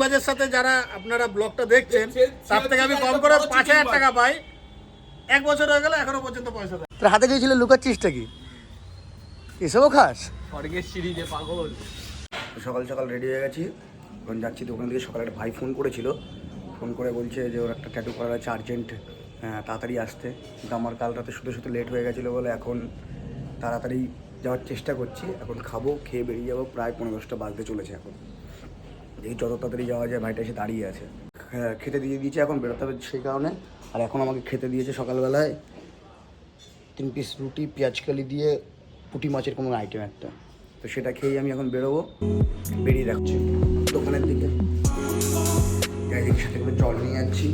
বাজের সাথে যারা আপনারা ব্লগটা দেখছেন তার থেকে আমি কম করে ৫,০০০ টাকা পাই। ১ বছর হয়ে গেল এখনো পর্যন্ত পয়সা দেয়। তোর হাতে গিয়েছিল লুকাচ্ছিসটা কি এসবও খাস? স্বর্গের সিঁড়িতে পাগল। সকাল সকাল রেডি হয়ে গেছি, এখন যাচ্ছি দোকান থেকে। সকালে একটা ভাই ফোন করেছিল, ফোন করে বলছে যে ওর একটা ট্যাটু করার আছে, আর্জেন্ট তাড়াতাড়ি আসতে। কিন্তু আমার কাল রাতে শুতে শুতে লেট হয়ে গেছিলো বলে এখন তাড়াতাড়ি যাওয়ার চেষ্টা করছি। এখন খাবো, খেয়ে বেরিয়ে যাবো। প্রায় ১৫-১০টা বাজতে চলেছে এখন। দেখি যত তাড়াতাড়ি যাওয়া যায়। ভাইটা এসে দাঁড়িয়ে আছে, খেতে দিয়ে দিয়েছে, এখন বেরোতে হবে সেই কারণে। আর এখন আমাকে খেতে দিয়েছে সকালবেলায় 3 পিস রুটি, পেঁয়াজকালি দিয়ে পুঁটি মাছের কোনো আইটেম একটা। তো সেটা খেয়েই আমি এখন বেরোবো। বেরিয়ে রাখছি দোকানের দিকে। গাড়ির সাথে করে জল নিয়ে যাচ্ছি।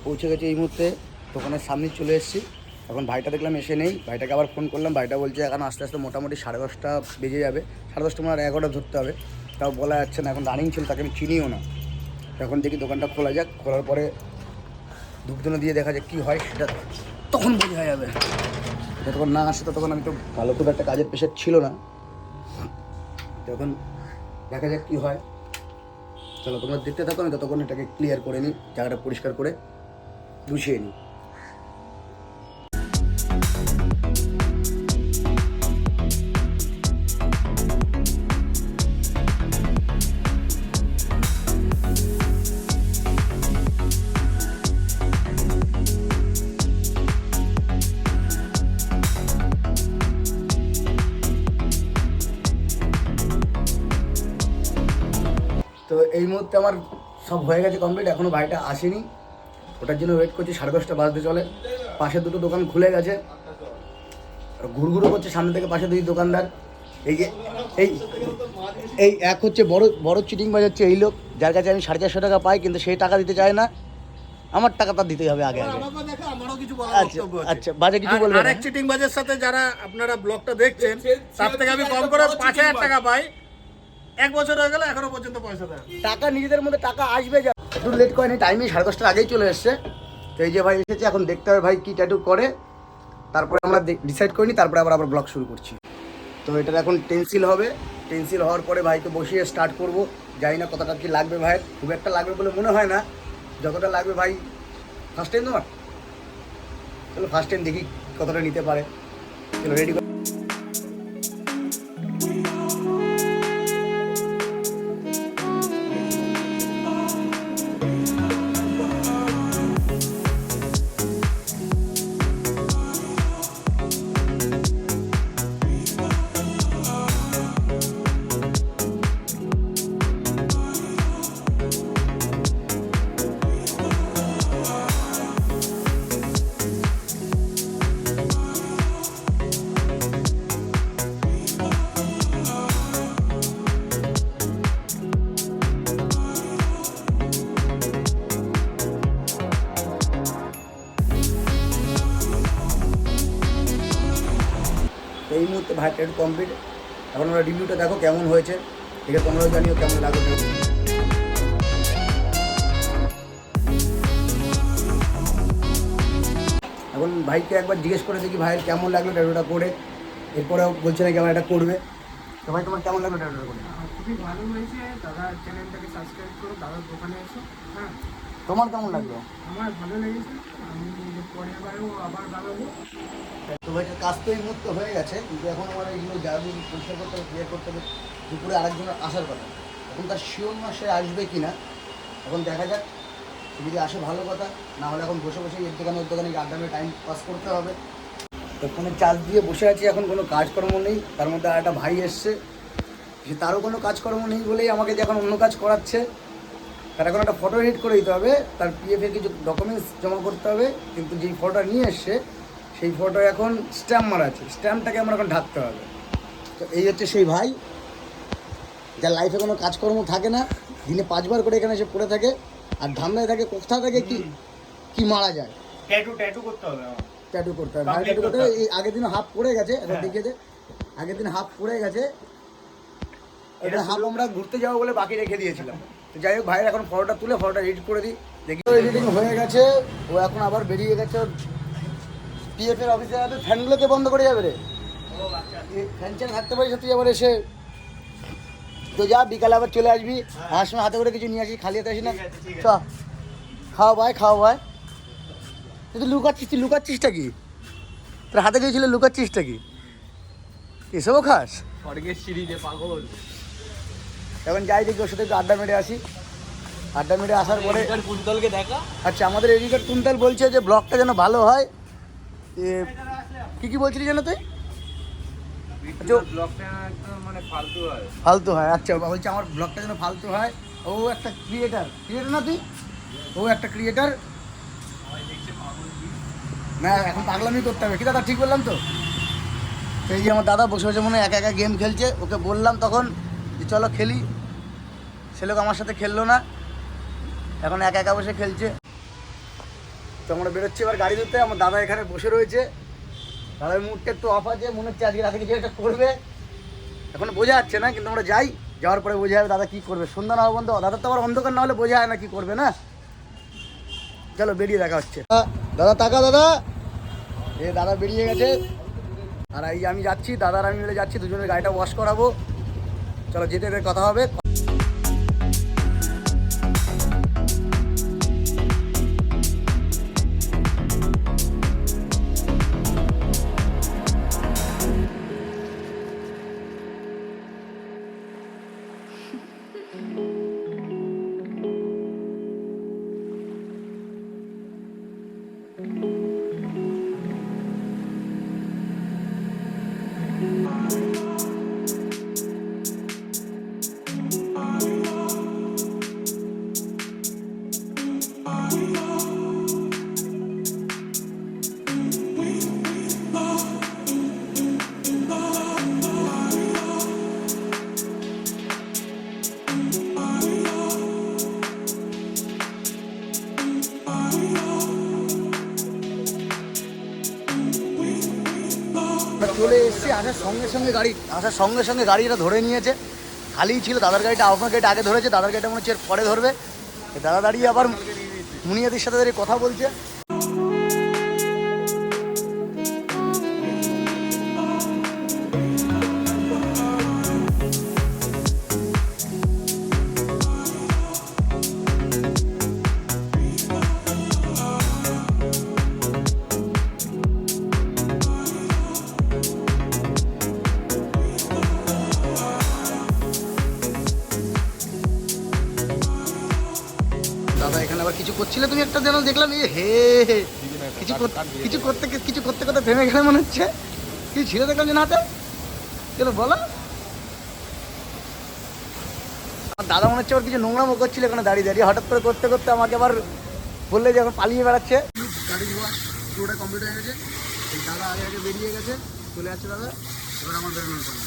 পৌঁছে গেছি এই মুহূর্তে, দোকানের সামনে চলে এসেছি। এখন ভাইটা দেখলাম এসে নেই। ভাইটাকে আবার ফোন করলাম, ভাইটা বলছে এখন আস্তে আস্তে মোটামুটি 10:30 বেজে যাবে। 10:30 মানে 11টা ধরতে হবে, তাও বলা যাচ্ছে না। এখন রানিং ছিল, তাকে আমি চিনিও না। এখন দেখি দোকানটা খোলা যাক, খোলার পরে ধূপধুনো দিয়ে দেখা যাক কী হয়, সেটা তখন বোঝা যাবে। যতক্ষণ না আসে ততক্ষণ আমি তো ভালো খুব একটা কাজের প্রেশার ছিল না, তখন দেখা যাক কী হয়। চলো তোমরা দেখতে থাকো, আমি ততক্ষণ এটাকে ক্লিয়ার করে নিই, জায়গাটা পরিষ্কার করে গুছিয়ে নিই। তো এই মুহূর্তে আমার সব হয়ে গেছে কমপ্লিট, এখনও ভাইটা আসেনি, ওটার জন্য ওয়েট করছি। 10:30 বাজতে চলে। পাশে দুটো দোকান খুলে গেছে, ঘুরঘুরো করছে সামনে থেকে পাশে 2 দোকানদার। এই যে এই এক হচ্ছে বড় বড় চিটিং বাজাচ্ছে এই লোক, যার কাছে আমি 450 টাকা পাই, কিন্তু সেই টাকা দিতে চায় না। আমার টাকা তার দিতেই হবে আগে আগে। আমারও কিছু বলার আচ্ছা বক্তব্য আছে। আচ্ছা, বাজে কিছু বলবেন? আরেক চিটিং বাজের সাথে যারা আপনারা ব্লগটা দেখছেন তার থেকে আমি কম করে ৫,০০০ টাকা পাই। ১ বছর হয়ে গেল এখনো পর্যন্ত পয়সা দেয়। টাকা নিজেদের মধ্যে টাকা আসবে, যা একটু লেট করেনি, টাইমে 10:30 আগেই চলে এসছে। তো এই যে ভাই এসেছে, এখন দেখতে হবে ভাই কী ট্যাটু করে, তারপরে আমরা ডিসাইড করিনি, তারপরে আবার ব্লগ শুরু করছি। তো এটার এখন টেন্সিল হবে, টেন্সিল হওয়ার পরে ভাইকে বসিয়ে স্টার্ট করব। জানি না কতটা কি লাগবে ভাইয়ের, খুব একটা লাগবে বলে মনে হয় না, যতটা লাগবে ভাই। ফার্স্ট টাইম তোমার, চলো ফার্স্ট টাইম দেখি কতটা নিতে পারে। চলো রেডি। তো এই মুহূর্তে ভাই ট্যাটু কমপ্লিট। এখন আমরা রিভিউটা দেখো কেমন হয়েছে, ঠিক আছে? তোমরাও জানিও কেমন লাগবে। এখন ভাইকে একবার জিজ্ঞেস করে দেখি ভাইয়ের কেমন লাগলো ট্যাটুটা করে। এরপরেও বলছে নাকি আমার এটা করবে। তো ভাই তোমার কেমন লাগলো ট্যাটুটা করে? খুবই ভালো হয়েছে। দাদার চ্যানেলটাকে সাবস্ক্রাইব করো, দাদার দোকানে এসো। হ্যাঁ, তোমার কেমন লাগলো? আমার ভালো লেগেছে। আমি পরের বারেও আবার বানাবো। তো ভাইটার কাজ তো এই মুহূর্তে হয়ে গেছে, কিন্তু এখন আমার এইগুলো জায়গাগুলো পরিষ্কার করতে হবে, ক্লিয়ার করতে হবে। দুপুরে আরেকজনের আসার কথা, এখন তার শিওর না সে আসবে কি না। এখন দেখা যাক, যদি আসে ভালো কথা, না হলে এখন বসে বসে এর দোকানে ওর দোকানে আড্ডা টাইম পাস করতে হবে। তো ফোনে চার্জ দিয়ে বসে আছি, এখন কোনো কাজকর্ম নেই। তার মধ্যে আর একটা ভাই এসছে, সে তারও কোনো কাজকর্ম নেই বলেই আমাকে যে এখন অন্য কাজ করাচ্ছে। তার এখন একটা ফটো এডিট করে দিতে হবে, তার পিএফের কিছু ডকুমেন্টস জমা করতে হবে, কিন্তু যেই ফটোটা নিয়ে এসছে সেই ফটো এখন স্ট্যাম্প মারা আছে, স্ট্যাম্পটাকে আমার এখন ঢাকতে হবে। তো এই হচ্ছে সেই ভাই যার লাইফে কোনো কাজকর্ম থাকে না, দিনে 5 বার করে এখানে এসে পড়ে থাকে আর ধান্দায় থাকে কোথা থেকে কি মারা যায়। ট্যাটু করতে হবে আমার। ট্যাটু করতে হবে, ভাই ট্যাটু করতে হবে। এই আগের দিন হাফ পড়ে গেছে, এখন দেখিয়েছে আগের দিন হাফ পড়ে গেছে, এটা হাফ আমরা ঘুরতে যাবো বলে বাকি রেখে দিয়েছিলাম। তো যাই হোক, ভাইয়ের এখন ফটোটা তুলে ফটোটা এডিট করে দিই, দেখি এডিটিং হয়ে গেছে। ও এখন আবার বেরিয়ে গেছে ওর পিএফের অফিসে যাবে, ফ্যানগুলোকে বন্ধ করে যাবে রে, ফ্যান চ্যান থাকতে পারিস তুই আবার এসে। তো যা, বিকালে আবার চলে আসবি, আর সময় হাতে করে কিছু নিয়ে আসি, খালি হাতে আসি না। চ খাওয়া ভাই তুই লুকাচ্ছিসটা কি? তোর হাতে গিয়েছিল, লুকাচ্ছিসটা কি? এসবও খাস? স্বর্গের সিঁড়িতে পাগল। এখন যাই দেখি ওর সাথে একটু আড্ডা মেরে আসি। আড্ডা মেরে আসার পরে কুন্তলকে দেখা। আচ্ছা, আমাদের এডিটর কুন্তল বলছে যে ব্লগটা যেন ভালো হয়। কি বলছিলি যেন তুই? ব্লগটা একদম মানে ফালতু হয়। আচ্ছা, বলছে আমার ব্লগটা যেন ফালতু হয়। ও একটা ক্রিয়েটার না তুই? ও একটা ক্রিয়েটার না, এখন পাগলামি করতে হবে কি দাদা? ঠিক বললাম তো? এই যে আমার দাদা বসে বসে মনে হয় একা একা গেম খেলছে, ওকে বললাম তখন যে চলো খেলি, সে লোক আমার সাথে খেললো না, এখন একা একা বসে খেলছে। তো আমরা বেরোচ্ছি এবার গাড়ি ধরতে। আমার দাদা এখানে বসে রয়েছে, দাদার মুডটা একটু অফ আছে, মনে হচ্ছে আজকে রাতে কিছু একটা করবে, এখন বোঝা যাচ্ছে না, কিন্তু আমরা যাই, যাওয়ার পরে বোঝা যাবে দাদা কী করবে। সন্ধ্যা না বন্ধ, দাদা তো আবার অন্ধকার না হলে বোঝা যায় না কী করবে না। চলো বেরিয়ে দেখা হচ্ছে। দাদা তাকা, দাদা দাদা বেরিয়ে গেছে, আর এই আমি যাচ্ছি, দাদার আমি মিলে যাচ্ছি, দুজনের গাড়িটা ওয়াশ করাবো। চলো যেতে কথা হবে। চলে এসেছি, আসার সঙ্গে সঙ্গে গাড়িটা ধরে নিয়েছে, খালিই ছিল। দাদার গাড়িটা, আপনার গাড়িটা আগে ধরেছে, দাদার গাড়িটা মনে হচ্ছে পরে ধরবে। দাদা দাঁড়িয়ে আবার মুনিয়াদির সাথে দাঁড়িয়ে কথা বলছে। দাদা এখানে আবার কিছু করছিলে তুমি, একটা যেন দেখলাম কিছু করতে থেমে গেলে মনে হচ্ছে। কি ছিল দেখলাম যে হাতে, কেন বলো? দাদা মনে হচ্ছে আবার কিছু নোংরামো করছিল এখানে দাঁড়িয়ে, হঠাৎ করে করতে আমাকে আবার বললে যে এখন পালিয়ে বেড়াচ্ছে। গাড়ি ধোয়া পুরোটা কমপ্লিট হয়ে গেছে, দাদা আগে বেরিয়ে গেছে, চলে যাচ্ছে দাদা। এবার আমার বেরোনোর জন্য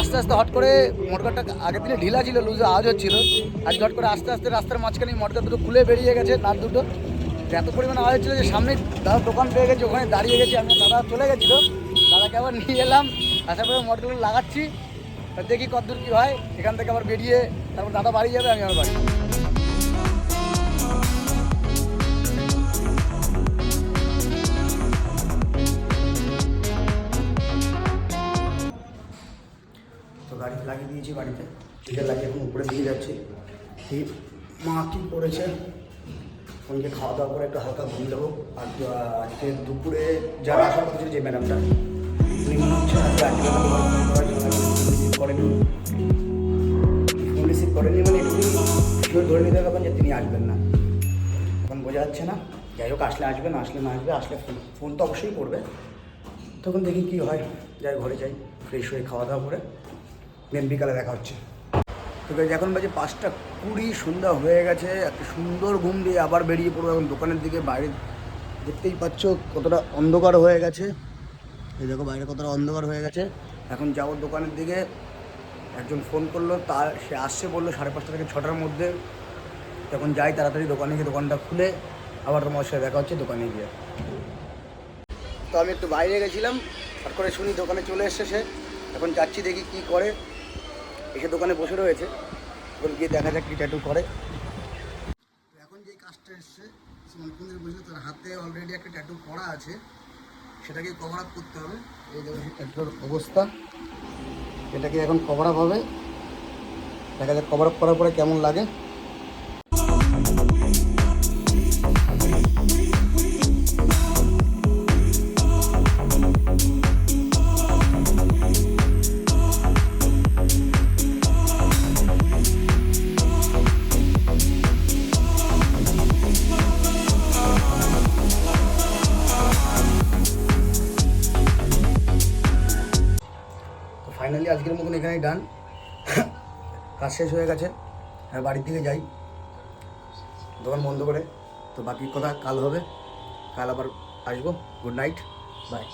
আস্তে আস্তে হট করে মটকারটা আগের দিনে ঢিলা ছিল, লুজে আওয়াজ হচ্ছিল। আজ হট করে আস্তে আস্তে রাস্তার মাঝখানে মটকার দুটো খুলে বেরিয়ে গেছে, নাট দুটো। এত পরিমাণে আওয়াজ হচ্ছিলো যে সামনে দাদা দোকান পেয়ে গেছে, ওখানে দাঁড়িয়ে গেছি আমি। দাদা চলে গেছিলো, দাদাকে আবার নিয়ে এলাম, আসার পরে মটকারগুলো লাগাচ্ছি, দেখি কতদূর কী হয়। এখান থেকে আবার বেরিয়ে তারপর দাদা বাড়ি যাবে, আমি আমার বাড়ি। তো গাড়ি লাগিয়ে দিয়েছি বাড়িতে, টিকে লাগিয়ে এখন উপরে দিয়ে যাচ্ছি। দেখি মা কি করেছে। ফোনকে খাওয়া দাওয়া করে একটু হালকা ঘুম দেবো। আর আজকে দুপুরে যারা আসার কথা ছিল যে ম্যাডামটা, উনি মনে হচ্ছে আজকে ফোন করেনি, ফোন রিসিভ করেনি, মানে একটু শিওর ধরে নিতে হবে যে তিনি আসবেন না। এখন বোঝা যাচ্ছে না, যাই হোক আসলে আসবে, না আসলে না আসবে। আসলে ফোন তো অবশ্যই করবে, তখন দেখি কী হয়। যাই ঘরে যাই, ফ্রেশ হয়ে খাওয়া দাওয়া করে দেন বিকালে দেখা হচ্ছে। তো এখন বাজে 5:20, সন্ধ্যা হয়ে গেছে। একটা সুন্দর ঘুম দিয়ে আবার বেরিয়ে পড়বো এখন দোকানের দিকে। বাইরে দেখতেই পাচ্ছ কতটা অন্ধকার হয়ে গেছে, এই দেখো বাইরে কতটা অন্ধকার হয়ে গেছে। এখন যাবো দোকানের দিকে। একজন ফোন করলো, সে আসছে বললো 5:30 থেকে 6টার মধ্যে। তখন যাই তাড়াতাড়ি দোকানে গিয়ে দোকানটা খুলে আবার তোমার সাথে দেখা হচ্ছে দোকানে গিয়ে। তো আমি একটু বাইরে গেছিলাম, হঠাৎ করে শুনি দোকানে চলে এসছে সে। এখন যাচ্ছি দেখি কি করে। এসে দোকানে বসে রয়েছে, এখন গিয়ে দেখা যাক কি ট্যাটু করে। এখন যে কাজটা এসছে সুমনকুন্দের বসে, তার হাতে অলরেডি একটা ট্যাটু করা আছে, সেটাকে কভার আপ করতে হবে। এই দেখুন ট্যাটুর অবস্থা, এটাকে এখন কভার আপ হবে। দেখা যাক কভার আপ করার পরে কেমন লাগে। ফাইনালি আজকের মতন এখানেই ডান, কাজ শেষ হয়ে গেছে। আর বাড়ির দিকে যাই দোকান বন্ধ করে। তো বাকি কথা কাল হবে, কাল আবার আসবো। Good night, by.